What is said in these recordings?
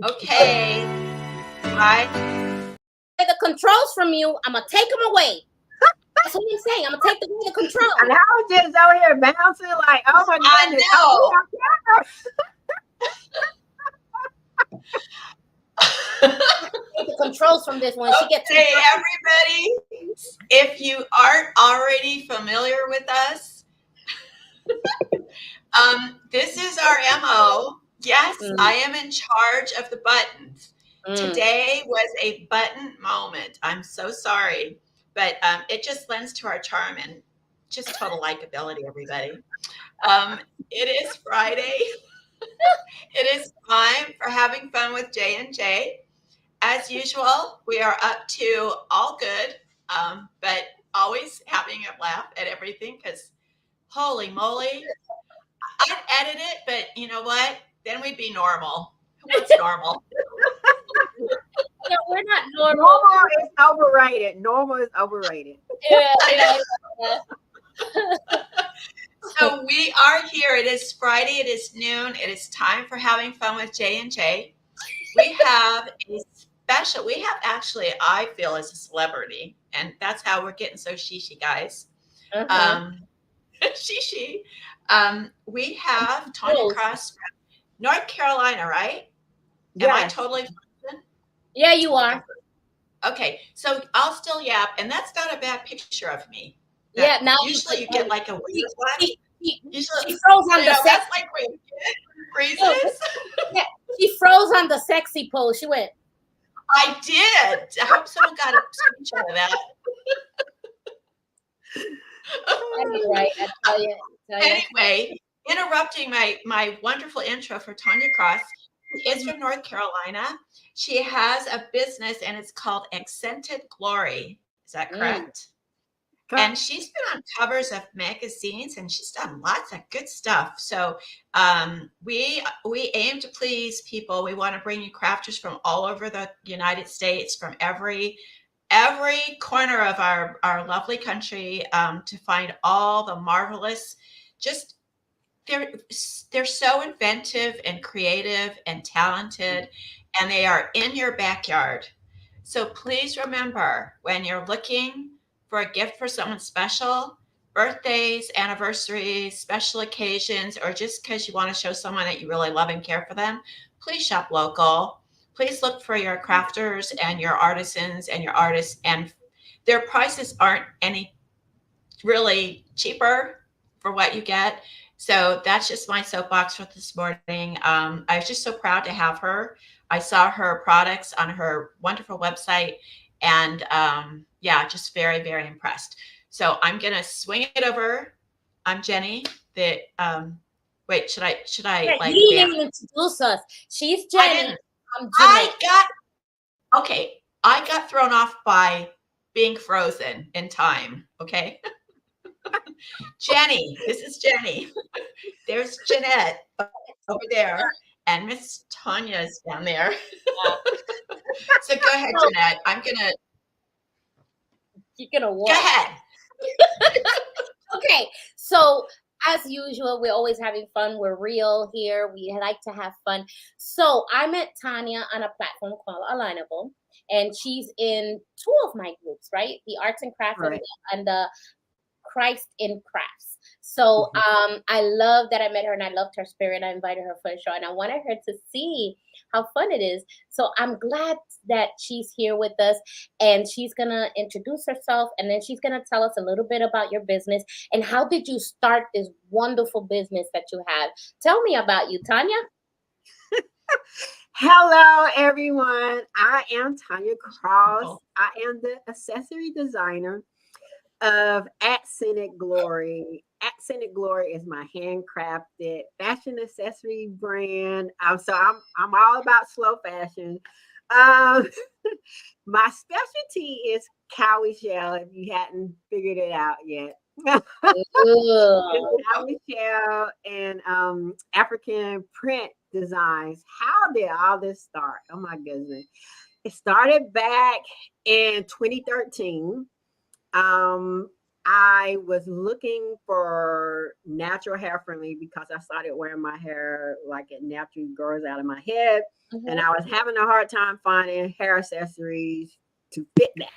Okay. Right. The controls from you, I'm gonna take them away. That's what I'm saying. I'm gonna take away the control. And I was just over here bouncing like, oh my goodness. I know. Take the controls from this one. She gets. Hey, everybody! If you aren't already familiar with us, this is our MO. Yes, I am in charge of the buttons. Today was a button moment. I'm so sorry, but it just lends to our charm and just total likability, everybody. It is Friday. It is time for having fun with J and J. As usual, we are up to all good, but always having a laugh at everything because holy moly, I'd edit it, but you know what? Then we'd be normal. Who wants normal? No, we're not normal. Normal is overrated. Normal is overrated. Yeah. So we are here. It is Friday. It is noon. It is time for having fun with J and J. We have a special. We have actually, I feel, as a celebrity, and that's how we're getting so shishi, guys. Shishi. We have Tanya Cross from North Carolina, right? Am I totally frozen? Yeah, you are. Okay, so I'll still yap, and that's not a bad picture of me. Yeah, now usually you get like a weird one. She froze on the that's like when you freezes. Yeah, she froze on the sexy pose. She went. I did. I hope someone got a screenshot of that. Right, I tell you. Anyway, interrupting my wonderful intro for Tanya Cross. She is from North Carolina. She has a business and it's called Accented Glory. Is that correct? And she's been on covers of magazines and she's done lots of good stuff. So we aim to please people. We want to bring you crafters from all over the United States, from every corner of our lovely country, to find all the marvelous, just they're so inventive and creative and talented, and they are in your backyard. So please remember, when you're looking for a gift for someone special, birthdays, anniversaries, special occasions, or just because you want to show someone that you really love and care for them, please shop local. Please look for your crafters and your artisans and your artists, and their prices aren't any really cheaper for what you get. So that's just my soapbox for this morning. I was just so proud to have her. I saw her products on her wonderful website, and just very, very impressed. So I'm gonna swing it over. I'm Jenny. Wait, should I? Yeah, you didn't even introduce us. She's Jenny. I'm Jeanette. I got thrown off by being frozen in time. Okay. Jenny, this is Jenny. There's Jeanette over there, and Miss Tanya's down there. So go ahead, Jeanette. You're gonna what? Go ahead. Okay, so as usual, we're always having fun. We're real here. We like to have fun. So I met Tanya on a platform called Alignable, and she's in two of my groups, right? The Arts and Crafts and the Christ in Crafts. So I love that I met her and I loved her spirit. I invited her for a show and I wanted her to see how fun it is. So I'm glad that she's here with us, and she's going to introduce herself, and then she's going to tell us a little bit about your business and how did you start this wonderful business that you have. Tell me about you, Tanya. Hello, everyone. I am Tanya Cross. I am the accessory designer of Accented Glory. Accented Glory is my handcrafted fashion accessory brand. So I'm all about slow fashion. My specialty is cowrie shell, if you hadn't figured it out yet. Cowrie shell and African print designs. How did all this start? Oh my goodness. It started back in 2013. I was looking for natural hair for me because I started wearing my hair like it naturally grows out of my head. And Mhm, I was having a hard time finding hair accessories to fit that.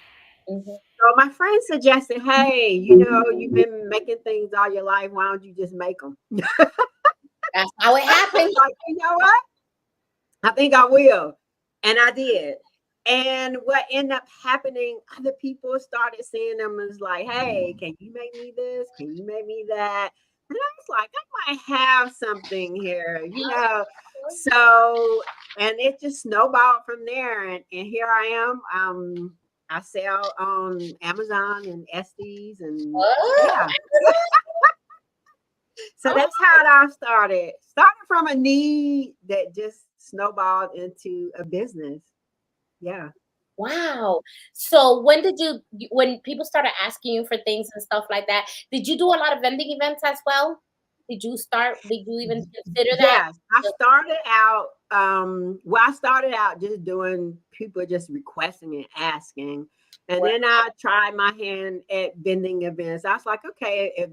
mhm. So my friend suggested, hey, you know, you've been making things all your life. Why don't you just make them? That's how it happens. Like, you know what? I think I will. And I did. And what ended up happening, other people started seeing them as like, hey, can you make me this? Can you make me that? And I was like, I might have something here, you know. So, and it just snowballed from there. And here I am. I sell on Amazon and Estes and Oh, yeah. So that's how it all started. Started from a need that just snowballed into a business. Yeah. wow. So when people started asking you for things and stuff like that, did you do a lot of vending events as well? Did you even consider that? Yes. I started out, well, I started out just doing people just requesting and asking. And Wow. then I tried my hand at vending events. I was like, okay, if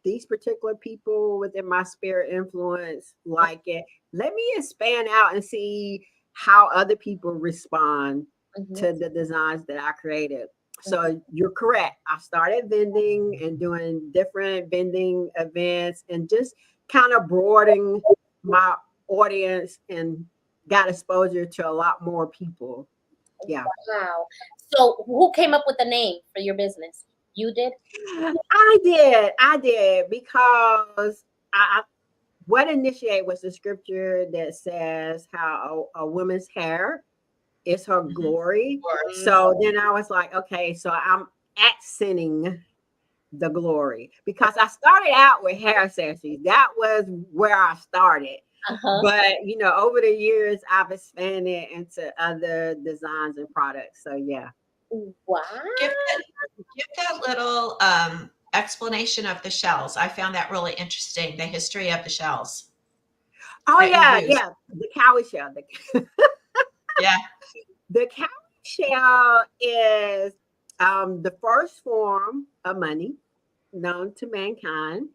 these particular people within my spirit influence like it, let me expand out and see how other people respond Mhm, to the designs that I created. mhm. So you're correct. I started vending and doing different vending events and just kind of broadening my audience and got exposure to a lot more people. Yeah. Wow. So who came up with the name for your business? You did? I did because what initiate was the scripture that says how a woman's hair is her Mhm. glory. Mm, So then I was like, okay, so I'm accenting the glory because I started out with hair accessories. That was where I started. uh-huh. But you know, over the years, I've expanded into other designs and products. So yeah. Wow. Give that little explanation of the shells. I found that really interesting. The history of the shells Oh that you yeah, use. yeah. The cowrie shell. Yeah. The cowrie shell is the first form of money known to mankind.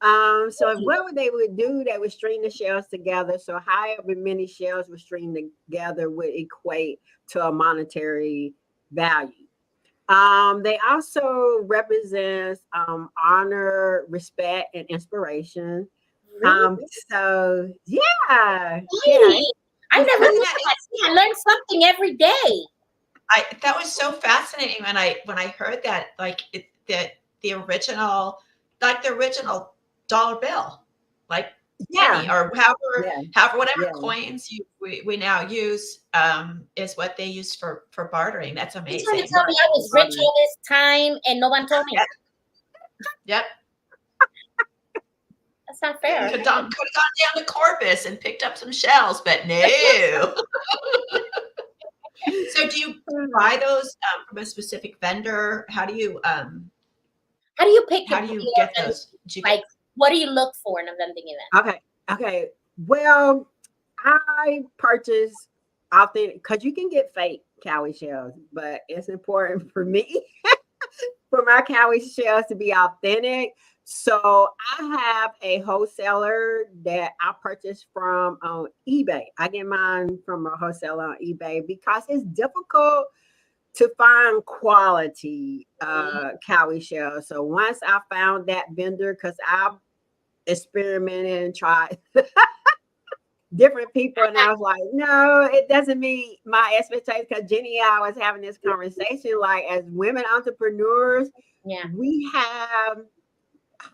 So what they would do, they would string the shells together. So however many shells were stringed together would equate to a monetary value. They also represent honor, respect, and inspiration. Really? So yeah, yeah, Really? I it's never Isn't knew that that. See, I learned something every day. that was so fascinating when I heard that, like that the original dollar bill, like yeah, penny or yeah, however whatever yeah. coins we now use is what they use for bartering. That's You trying to amazing. tell me I was rich all this time and no one told me? Yep, yep. That's not fair. Could have gone down to Corpus and picked up some shells, but no. So do you buy those from a specific vendor? How how do do you you get event? those? Do you get Like, what do you look for in a vending event? Okay, okay. Well, I purchase authentic because you can get fake cowrie shells, but it's important for me for my cowrie shells to be authentic. So I have a wholesaler that I purchase from on eBay. I get mine from a wholesaler on eBay because it's difficult to find quality Mm, cowrie shells. So once I found that vendor, because I've experimented and tried different people, and I was like, no, it doesn't meet my expectations. Because Jenny and I was having this conversation, like as women entrepreneurs, yeah. we have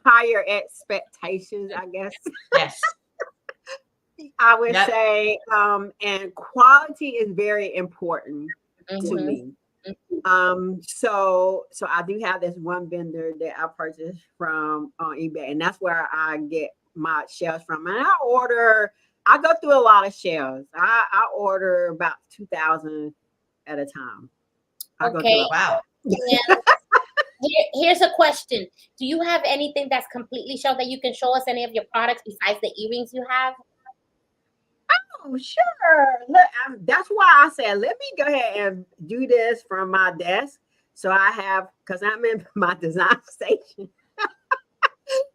higher expectations, I guess yes. I would Yep. say. And quality is very important to Mm-hmm. me. So I do have this one vendor that I purchased from on eBay, and that's where I get my shells from. And I go through a lot of shells. I order about 2,000 at a time. I go through Okay. a Wow. And here's a question. Do you have anything that's completely shelled that you can show us any of your products besides the earrings you have? Oh, sure. Look, that's why I said, let me go ahead and do this from my desk. So I have, because I'm in my design station.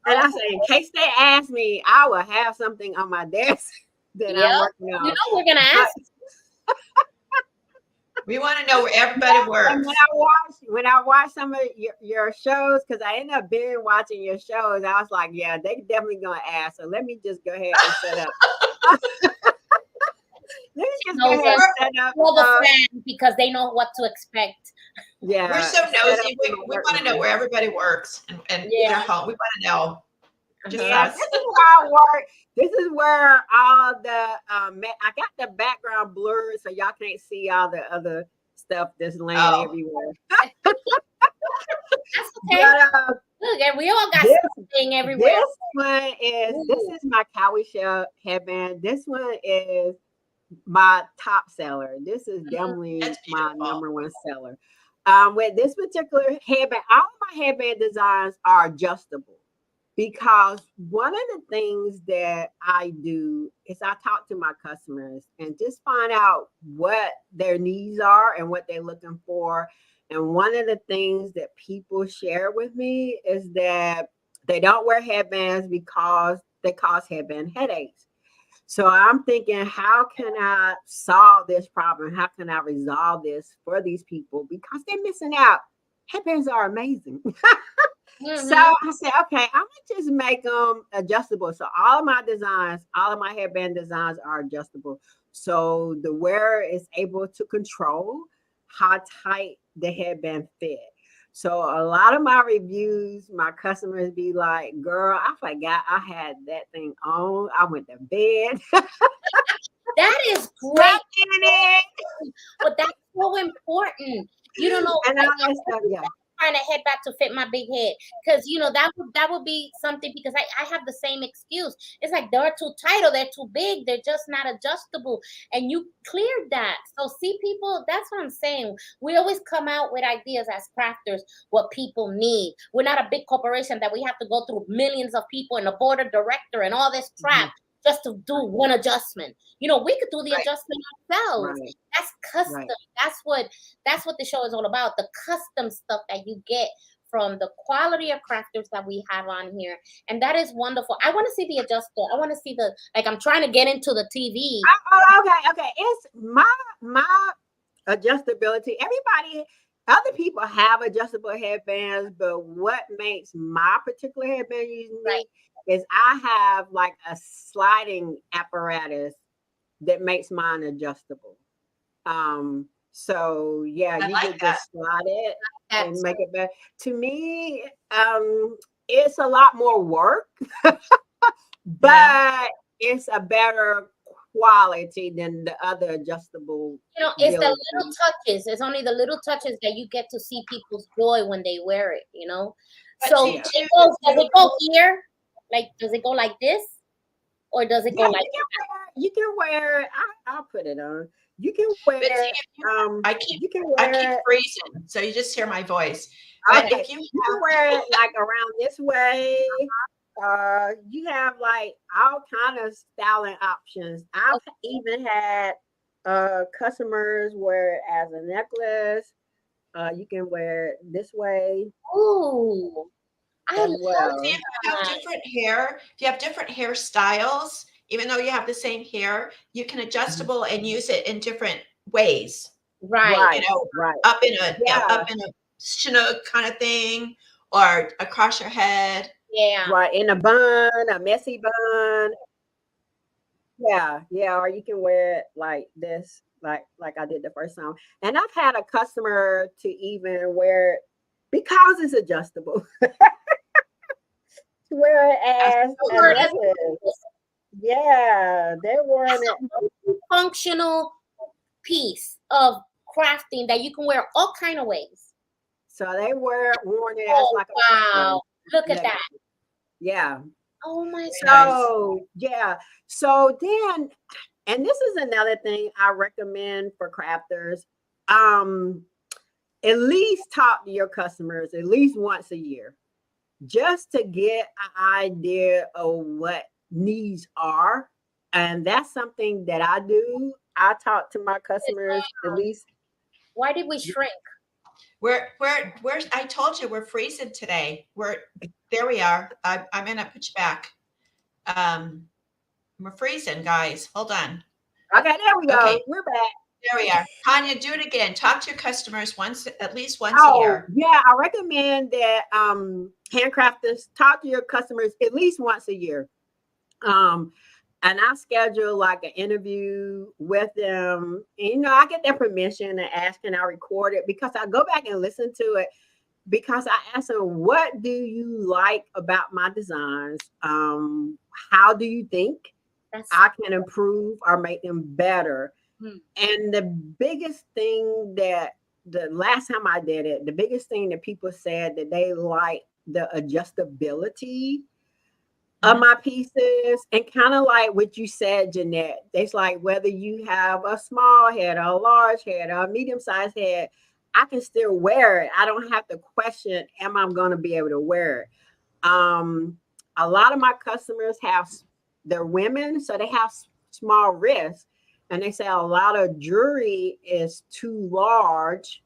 And I say, in case they ask me, I will have something on my desk that I'm working on. You know, we're gonna ask. We want to know where everybody works. And when I watch some of your shows, because I end up being watching your shows, I was like, yeah, they definitely gonna ask. So let me just go ahead and set up. Let me just go ahead and set up. Because they know what to expect. Yeah, we're so nosy. We want to know where everybody works and their home. We want to know. Just this is how I work. This is where all the I got the background blurred, so y'all can't see all the other stuff that's laying everywhere. That's okay. But, look, and we all got something everywhere. This is my cowboy shell headband. This one is my top seller. This is definitely my number one seller. With this particular headband, all of my headband designs are adjustable. Because one of the things that I do is I talk to my customers and just find out what their needs are and what they're looking for. And one of the things that people share with me is that they don't wear headbands because they cause headband headaches. So I'm thinking, how can I solve this problem? How can I resolve this for these people? Because they're missing out. Headbands are amazing. So I said, okay, I'm gonna just make them adjustable. So all of my designs, all of my headband designs are adjustable. So the wearer is able to control how tight the headband fit. So a lot of my reviews, my customers be like, girl, I forgot I had that thing on. I went to bed. That is great. But that's so important. You don't know. And all that stuff, trying to head back to fit my big head, because you know that would be something, because I have the same excuse. It's like they're too tight or they're too big, they're just not adjustable, and you cleared that. So see, people, that's what I'm saying. We always come out with ideas as crafters, what people need. We're not a big corporation that we have to go through millions of people and a board of director and all this crap just to do one adjustment. You know, we could do the adjustment ourselves. That's custom. That's what the show is all about. The custom stuff that you get from the quality of crafters that we have on here. And that is wonderful. I want to see the adjuster. I want to see I'm trying to get into the TV. Okay. It's my adjustability. Other people have adjustable headbands, but what makes my particular headband unique is I have like a sliding apparatus that makes mine adjustable. So yeah, you can just slide it and make it better. To me, it's a lot more work, but it's a better quality than the other adjustable. You know, it's the little touches. It's only the little touches that you get to see people's joy when they wear it, you know. So does it go here? Like, does it go like this? Or does it go like you can wear it. I'll put it on. You can wear it. I keep freezing, so you just hear my voice. But if you can wear it like around this way, you have like all kind of styling options. I've even had customers wear it as a necklace. You can wear it this way. Ooh. If you have different hair, if you have different hairstyles, even though you have the same hair, you can adjustable and use it in different ways. Right. You know, up in a chinook kind of thing, or across your head. Yeah. Right. In a bun, a messy bun. Yeah. Or you can wear it like this, like I did the first time. And I've had a customer to even wear it because it's adjustable. To wear it as a necklace. Yeah, they're wearing it. Functional piece of crafting that you can wear all kind of ways. So they worn it as like wow. Look at that. Yeah. Oh my God. So then, and this is another thing I recommend for crafters. At least talk to your customers at least once a year, just to get an idea of what needs are. And that's something that I do. I talk to my customers at least. Why did we shrink? We're I told you we're freezing today. There we are. I'm gonna put you back. We're freezing, guys. Hold on. Okay, there we go. Okay, We're back. there we are. Tanya, do it again. Talk to your customers at least once a Oh, year. yeah. I recommend that handcrafters talk to your customers at least once a year. And I schedule like an interview with them. And, I get their permission and ask, and I record it because I go back and listen to it because I ask them, what do you like about my designs? How do you think I can improve or make them better? And the biggest thing that the last time I did it, the biggest thing that people said that they like the adjustability of my pieces, and kind of like what you said, Jeanette. It's like whether you have a small head, or a large head, or a medium-sized head, I can still wear it. I don't have to question, am I going to be able to wear it? A lot of my customers they're women, so they have small wrists, and they say a lot of jewelry is too large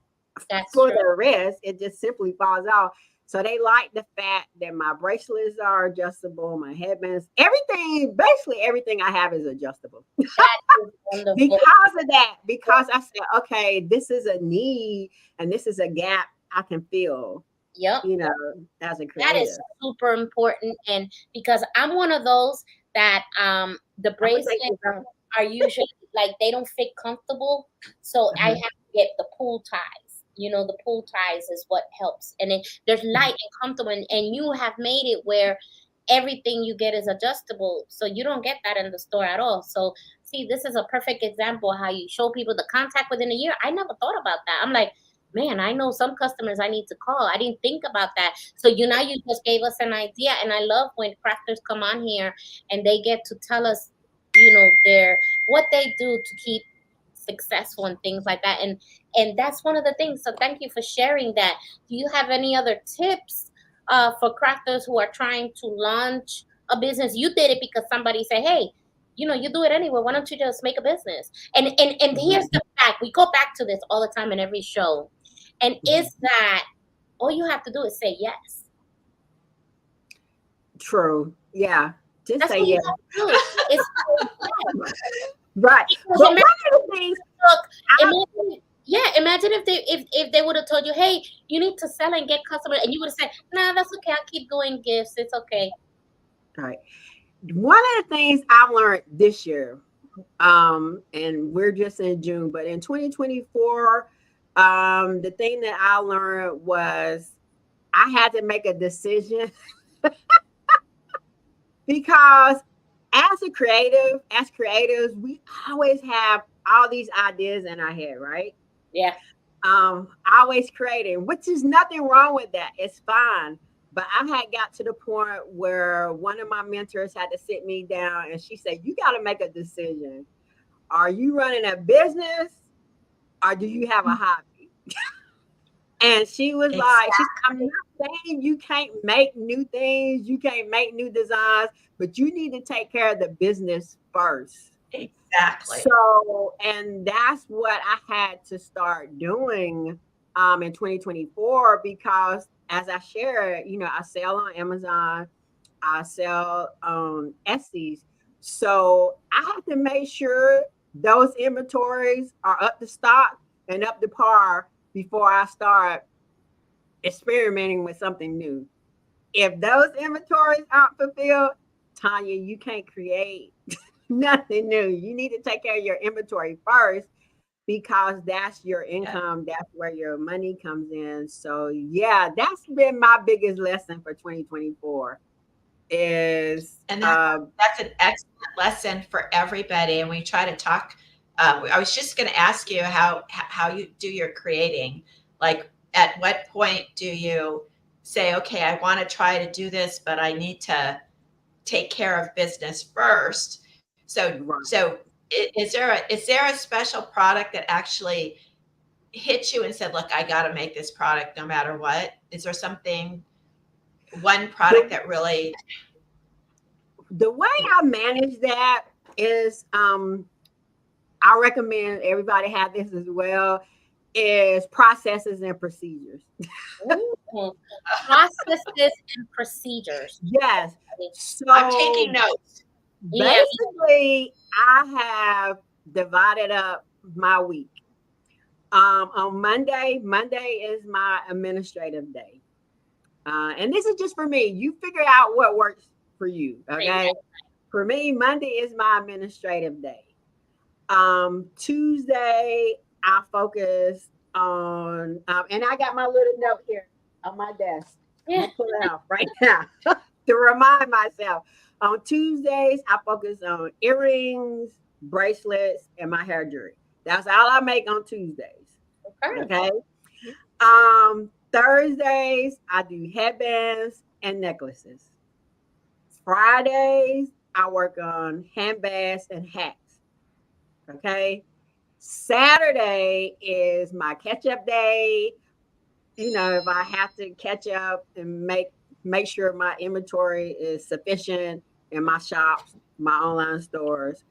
for their wrist. It just simply falls off. So they like the fact that my bracelets are adjustable, my headbands, basically everything I have is adjustable. Because of that, because I said, okay, this is a need and this is a gap I can fill. Yep. As a creative. That is super important. And because I'm one of those that the bracelets are usually like they don't fit comfortable. So I have to get the pull ties. The pull ties is what helps. And there's light and comfortable, and you have made it where everything you get is adjustable. So you don't get that in the store at all. So see, this is a perfect example of how you show people the contact within a year. I never thought about that. I'm like, man, I know some customers I need to call. I didn't think about that. So now you just gave us an idea. And I love when crafters come on here and they get to tell us, what they do to keep successful and things like that. And that's one of the things. So thank you for sharing that. Do you have any other tips for crafters who are trying to launch a business? You did it because somebody said, hey, you do it anyway. Why don't you just make a business? And here's the fact. We go back to this all the time in every show. And is that all you have to do is say yes? True. Yeah. Just That's say what yes. You have to do. It's right. But one of the things, imagine if they would have told you, hey, you need to sell and get customers, and you would have said, nah, that's okay. I'll keep doing gifts. It's okay. Right. One of the things I've learned this year, and we're just in June, but in 2024, the thing that I learned was I had to make a decision because as creatives, we always have all these ideas in our head, right? Yeah. Always creating, which is nothing wrong with that. It's fine. But I had got to the point where one of my mentors had to sit me down and she said, you got to make a decision. Are you running a business or do you have a hobby? And she was like, I'm not saying you can't make new things, you can't make new designs, but you need to take care of the business first. Exactly. So, and that's what I had to start doing in 2024, because as I share, I sell on Amazon, I sell on Etsy. So I have to make sure those inventories are up to stock and up to par before I start experimenting with something new. If those inventories aren't fulfilled, Tanya, you can't create nothing new. You need to take care of your inventory first, because that's your income. That's where your money comes in. So yeah, that's been my biggest lesson for 2024 is, and that's an excellent lesson for everybody. And we try to talk. I was just going to ask you how you do your creating. Like, at what point do you say, okay, I want to try to do this, but I need to take care of business first? So is there a special product that actually hit you and said, look, I got to make this product no matter what? Is there one product that really? The way I manage that is, I recommend everybody have this as well. is processes and procedures. Ooh. Processes and procedures. Yes. I'm So taking notes. Yeah. basically, I have divided up my week. On Monday is my administrative day. And this is just for me. You figure out what works for you. Okay. For me, Monday is my administrative day. Tuesday, I focus on, and I got my little note here on my desk. I'm Yeah. gonna pull it out right now to remind myself. On Tuesdays, I focus on earrings, bracelets, and my hair jewelry. That's all I make on Tuesdays. Okay. Okay. Thursdays, I do headbands and necklaces. Fridays, I work on handbags and hats. Okay. Saturday is my catch up day. You know, if I have to catch up and make sure my inventory is sufficient in my shops, my online stores.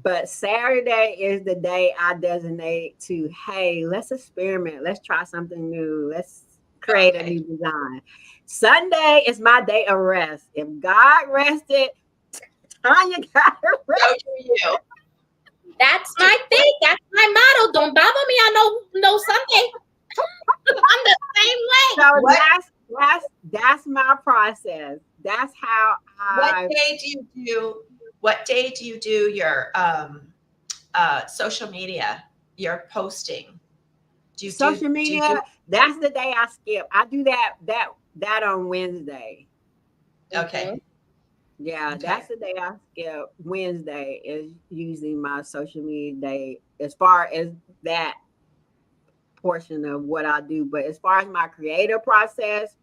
But Saturday is the day I designate to, hey, let's experiment. Let's try something new. Let's create a new design. Sunday is my day of rest. If God rested, Tanya got to rest. So do you. That's my thing. That's my motto. Don't bother me. I know Sunday. I'm the same way. So that's my process. That's how What day do you do your social media, your posting? social media. That's the day I skip. I do that on Wednesday. Okay. Yeah, Okay. that's the day I skip. Wednesday is usually my social media day as far as that portion of what I do. But as far as my creative process,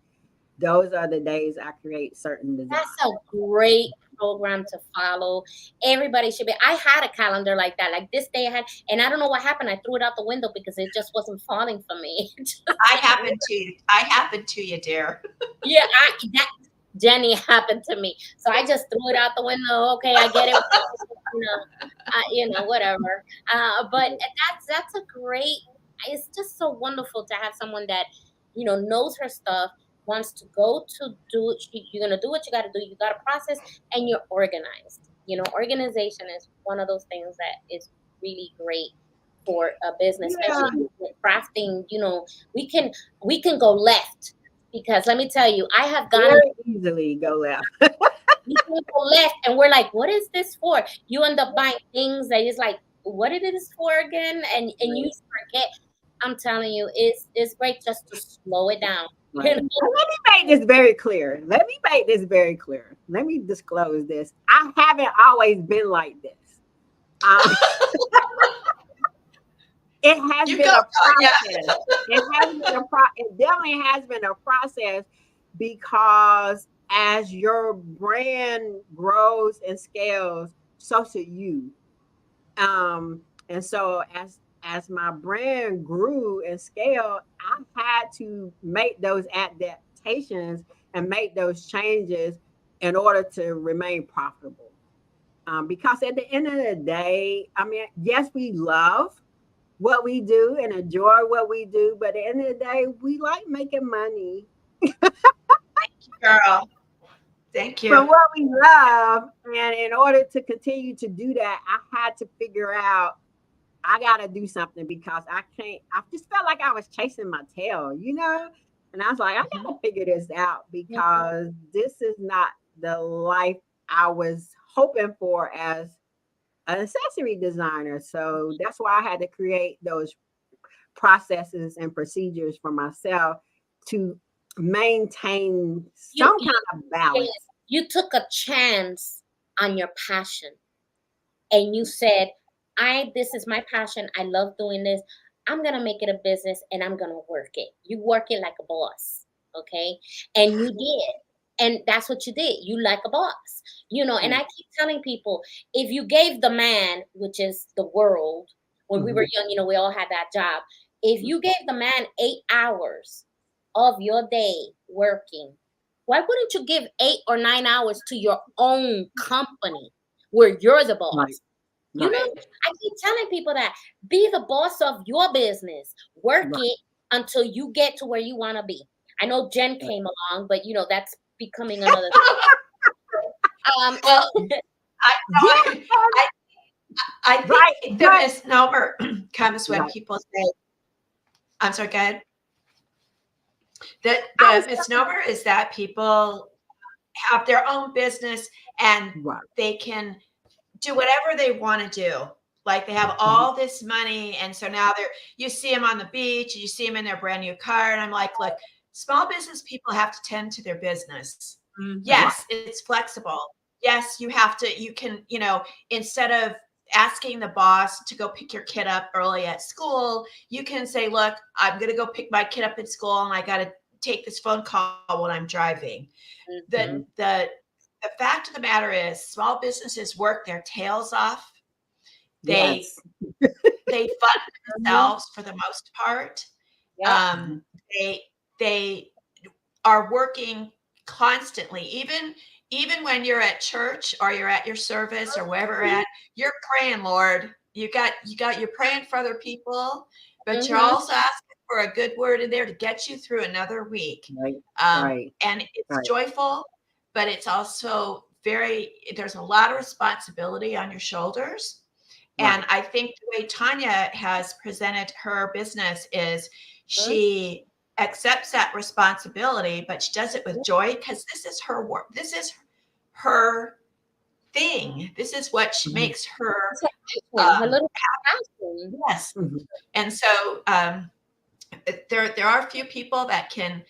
those are the days I create certain designs. That's a great program to follow. Everybody should be. I had a calendar like that. Like this day I had, and I don't know what happened. I threw it out the window because it just wasn't falling for me. I happened to you, dear. Yeah, that Jenny happened to me. So I just threw it out the window. Okay, I get it. Whatever. But that's a great. It's just so wonderful to have someone that knows her stuff, wants to go to do. You're gonna do what you got to do. You got a process, and you're organized. Organization is one of those things that is really great for a business, especially with crafting. We can go left. Because let me tell you, I have gone very easily go left. we can go left, and we're like, "What is this for?" You end up buying things that is like, "What it is for again?" And you forget. I'm telling you, it's great just to slow it down. Right. Let me make this very clear. Let me disclose this. I haven't always been like this. It has been a process. It definitely has been a process because as your brand grows and scales, so should you. And so as my brand grew and scaled, I had to make those adaptations and make those changes in order to remain profitable. Because at the end of the day, I mean, yes, we love what we do and enjoy what we do, but at the end of the day, we like making money. Girl, thank you. From what we love. And in order to continue to do that, I had to figure out I got to do something because I just felt like I was chasing my tail, And I was like, I got to figure this out because this is not the life I was hoping for as an accessory designer. So that's why I had to create those processes and procedures for myself to maintain some kind of balance. You took a chance on your passion and you said, this is my passion. I love doing this. I'm going to make it a business and I'm going to work it. You work it like a boss. Okay. And you did. And that's what you did. You like a boss, and I keep telling people, if you gave the man, which is the world, when we were young, we all had that job. If you gave the man 8 hours of your day working, why wouldn't you give 8 or 9 hours to your own company where you're the boss? You know, Right. I keep telling people that be the boss of your business. Work Right. it until you get to where you want to be. I know Jen Right. came along, but that's becoming another. Well, I Yes. know I Right. think the But misnomer comes when right. people say, I'm sorry, go ahead. The I was the misnomer is that people have their own business and right. they can do whatever they want to do. Like they have Mhm. all this money, and so now you see them on the beach, you see them in their brand new car, and I'm like, look, small business people have to tend to their business. Right. Yes, it's flexible. Yes, you can, instead of asking the boss to go pick your kid up early at school, you can say, look, I'm going to go pick my kid up at school and I got to take this phone call when I'm driving. The, Mhm. the, the fact of the matter is small businesses work their tails off. They, Yes. they fund Mhm. themselves for the most part. Yep. Mhm. Um, they are working constantly, even when you're at church or you're at your service or wherever at, you're praying, Lord. You're praying for other people, but you're Mhm. also asking for a good word in there to get you through another week. Right. um, Right. and it's Right. joyful, but it's also there's a lot of responsibility on your shoulders. Right. And I think the way Tanya has presented her business is Mhm. she accepts that responsibility, but she does it with joy because this is her work. This is her thing. This is what Mhm. makes her. It's her passion, her Um, little passion. yes, Mhm. and so there are a few people that can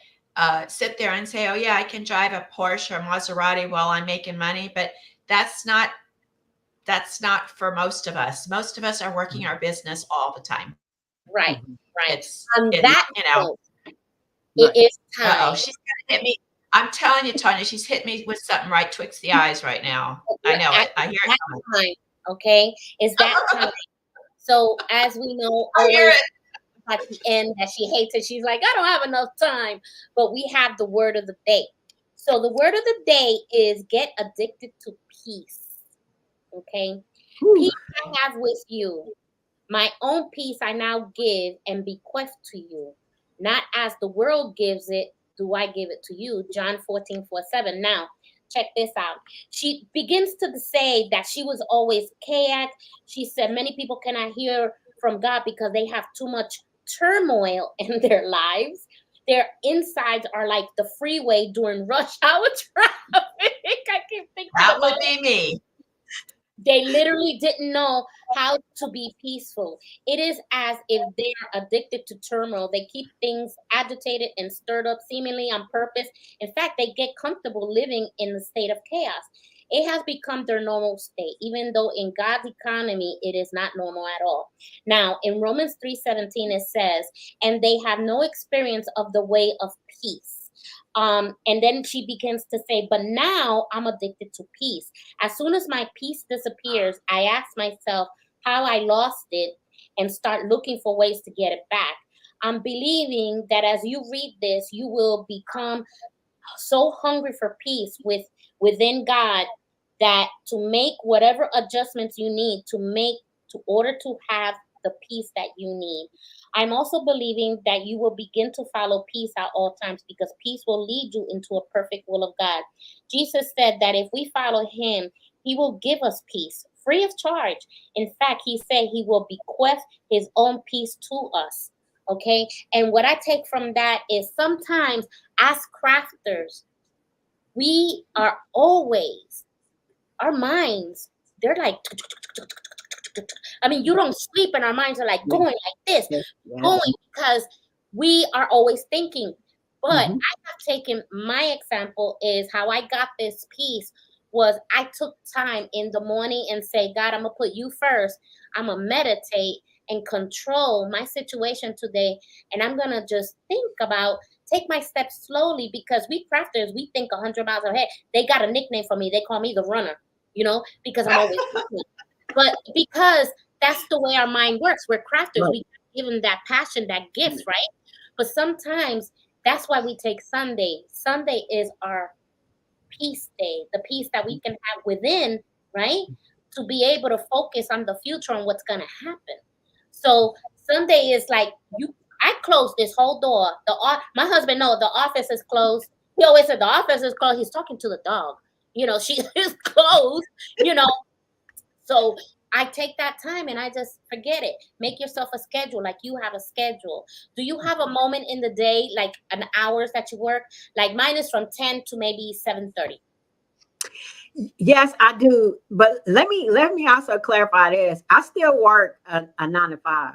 sit there and say, "Oh yeah, I can drive a Porsche or Maserati while I'm making money," but that's not that's not for most of us. Most of us are working our business all the time. Right, Mhm. right. It's On it's that you know, note, it Right. is uh-oh, time. she's gonna hit me. I'm telling you, Tanya, she's hit me with something right twixt the eyes right now. I know it. I hear it That coming. time, okay? It's that time. So as we know, I hear always it. at the end that she hates it. She's like, I don't have enough time. But we have the word of the day. So the word of the day is get addicted to peace. Okay? Whew. Peace I have with you. My own peace I now give and bequeath to you. Not as the world gives it, do I give it to you. John 14:7. Now, check this out. She begins to say that she was always chaotic. She said many people cannot hear from God because they have too much turmoil in their lives. Their insides are like the freeway during rush hour traffic. I keep thinking That about would be me. they literally didn't know how to be peaceful. It is as if they are addicted to turmoil. They keep things agitated and stirred up seemingly on purpose. In fact, they get comfortable living in the state of chaos. It has become their normal state, even though in God's economy, it is not normal at all. Now, in Romans 3:17, it says, and they have no experience of the way of peace. And then she begins to say, but now I'm addicted to peace. As soon as my peace disappears, I ask myself how I lost it and start looking for ways to get it back. I'm believing that as you read this, you will become so hungry for peace within God that to make whatever adjustments you need to order to have the peace that you need. I'm also believing that you will begin to follow peace at all times because peace will lead you into a perfect will of God. Jesus said that if we follow him, he will give us peace free of charge. In fact, he said he will bequeath his own peace to us. Okay. And what I take from that is sometimes as crafters, we are always, our minds, they're like, I mean, you Right. don't sleep and our minds are like Yes. going like this, Yes. Yes. going because we are always thinking. But I Mhm. have taken my example is how I got this peace was I took time in the morning and say, God, I'm gonna put you first. I'm gonna meditate and control my situation today. And I'm gonna just think about take my steps slowly because we crafters, we think 100 miles ahead. They got a nickname for me. They call me the runner, because I'm always thinking. But because that's the way our mind works. We're crafters. Right. We give them that passion, that gift, right? But sometimes that's why we take Sunday. Sunday is our peace day, the peace that we can have within, right? to be able to focus on the future and what's gonna happen. So Sunday is like I closed this whole door. My husband knows the office is closed. He always said the office is closed. He's talking to the dog. She is closed. You know, so I take that time and I just forget it. Make yourself a schedule, like you have a schedule. Do you have a moment in the day, like an hours that you work? Like mine is from 10 to maybe 7:30. Yes, I do. But let me also clarify this. I still work a 9 to 5.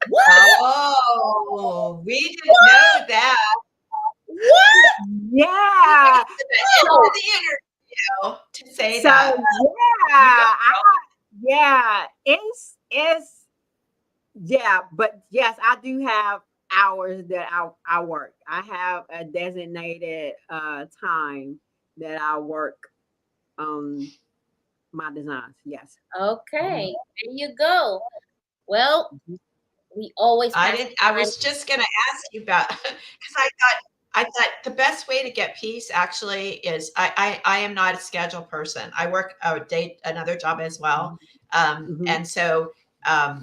What? Oh, we didn't know that. What? Yeah. At the end of the interview to say So that. but yes, I do have hours that I work. I have a designated time that I work my designs. Yes. Okay, there you go. Well, we always have I was just gonna ask you about because I thought the best way to get peace actually is I am not a schedule person. I work another job as well. Mhm. And so I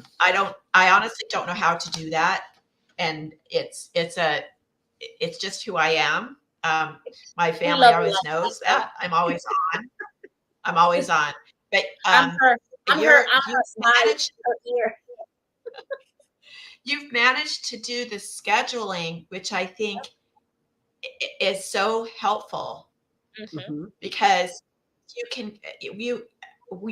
honestly don't know how to do that. And it's just who I am. My we family love you. always knows that. I'm always on. I'm always on. But I'm her. I'm her. I'm you've her smile. managed Her ear. you've managed to do the scheduling, which I think is so helpful Mhm. because you can you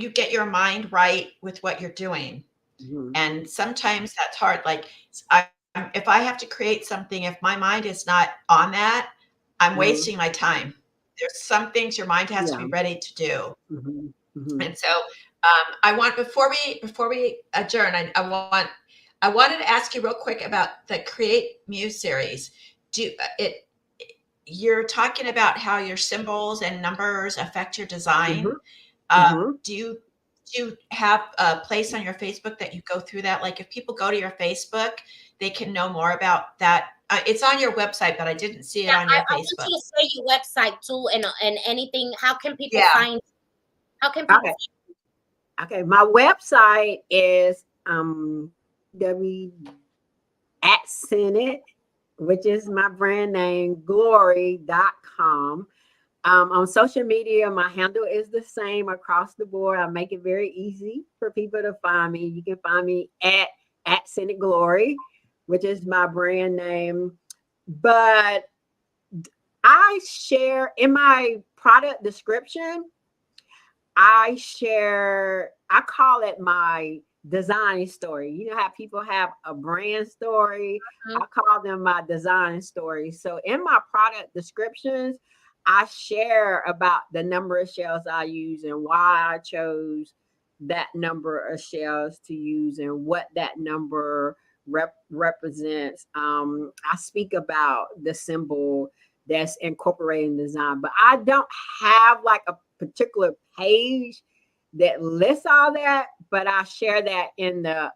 get your mind right with what you're doing. Mhm. And sometimes that's hard. Like I, if I have to create something, if my mind is not on that, I'm Mhm. wasting my time. There's some things your mind has to Yeah. be ready to do. Mhm. Mhm. And so I want before we adjourn, I wanted to ask you real quick about the Create Muse series. Do it You're talking about how your symbols and numbers affect your design. Mhm. Mhm. Do you have a place on your Facebook that you go through that? Like if people go to your Facebook, they can know more about that. It's on your website, but I didn't see it Yeah, on I your want Facebook. you to say your website too, and anything. How can people Yeah. find? How can people? Okay. Okay. My website is w @Senate, which is my brand name, glory.com. On social media, my handle is the same across the board. I make it very easy for people to find me. You can find me at Senate Glory, which is my brand name. But I share in my product description, I call it my design story. You know how people have a brand story? Mhm. I call them my design story. So in my product descriptions, I share about the number of shells I use and why I chose that number of shells to use and what that number represents. I speak about the symbol that's incorporating design, but I don't have like a particular page that lists all that, but I share that in the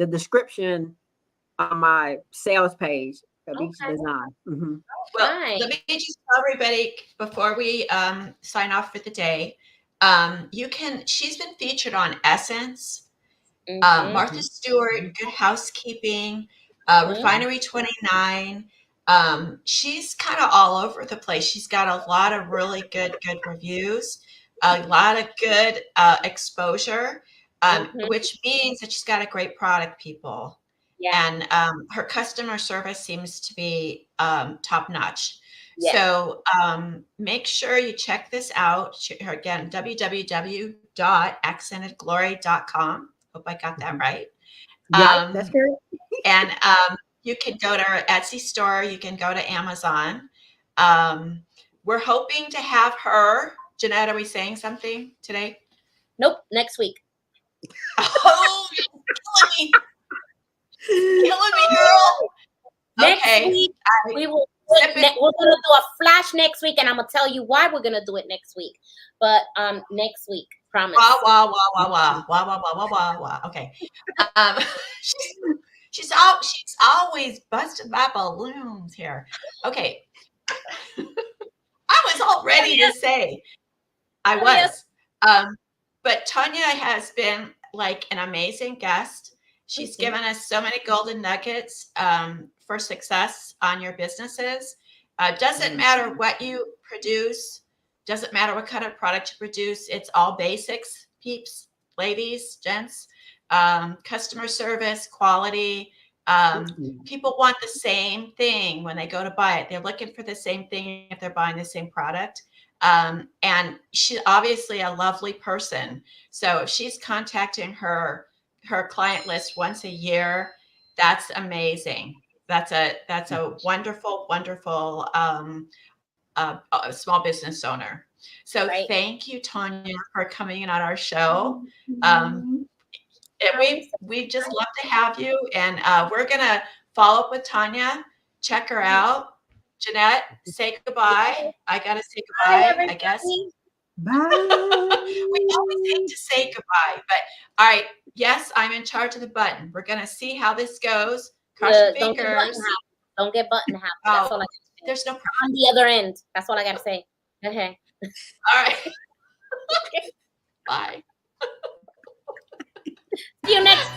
description on my sales page of each Okay, design. Well, fine. let me just tell everybody before we sign off for the day. She's been featured on Essence, Mhm. Martha Stewart, Good Housekeeping, Mhm. Refinery 29. She's kind of all over the place. She's got a lot of really good reviews, a lot of good exposure, Mhm. which means that she's got a great product, people. Yeah. And her customer service seems to be top notch. Yes. So make sure you check this out. Her again, www.accentedglory.com. Hope I got that right. Right, that's Um, correct. and you can go to her Etsy store. You can go to Amazon. We're hoping to have her. Jeanette, are we saying something today? Nope. Next week. Oh, you're killing me, girl. Next Okay. week we will. Sip it. We're gonna do a flash next week, and I'm gonna tell you why we're gonna do it next week. But next week, promise. Wah, wah, wah, wah, wah, wah, wah, wah, wah, wah, wah. Okay. Um, she's always busting my balloons here. Okay. I was all ready to say, I Oh, yes. was. But Tanya has been like an amazing guest. She's Mhm. given us so many golden nuggets for success on your businesses. Doesn't matter what you produce, doesn't matter what kind of product you produce. It's all basics, peeps, ladies, gents, customer service, quality. People want the same thing when they go to buy it. They're looking for the same thing if they're buying the same product. And she's obviously a lovely person. So if she's contacting her client list once a year, that's amazing. That's a wonderful, wonderful small business owner. So Right. thank you, Tanya, for coming in on our show. And we just love to have you. And we're gonna follow up with Tanya, check her out. Jeanette, say goodbye. I gotta say Bye, goodbye, I guess. everybody. Bye. We always hate to say goodbye, but all right. Yes, I'm in charge of the button. We're gonna see how this goes. Cross your Don't get button fingers. happy. Don't get button happy. That's Oh, all I got to say. there's no problem. On the other end. That's all I got to say. Okay. All right. Bye. See you next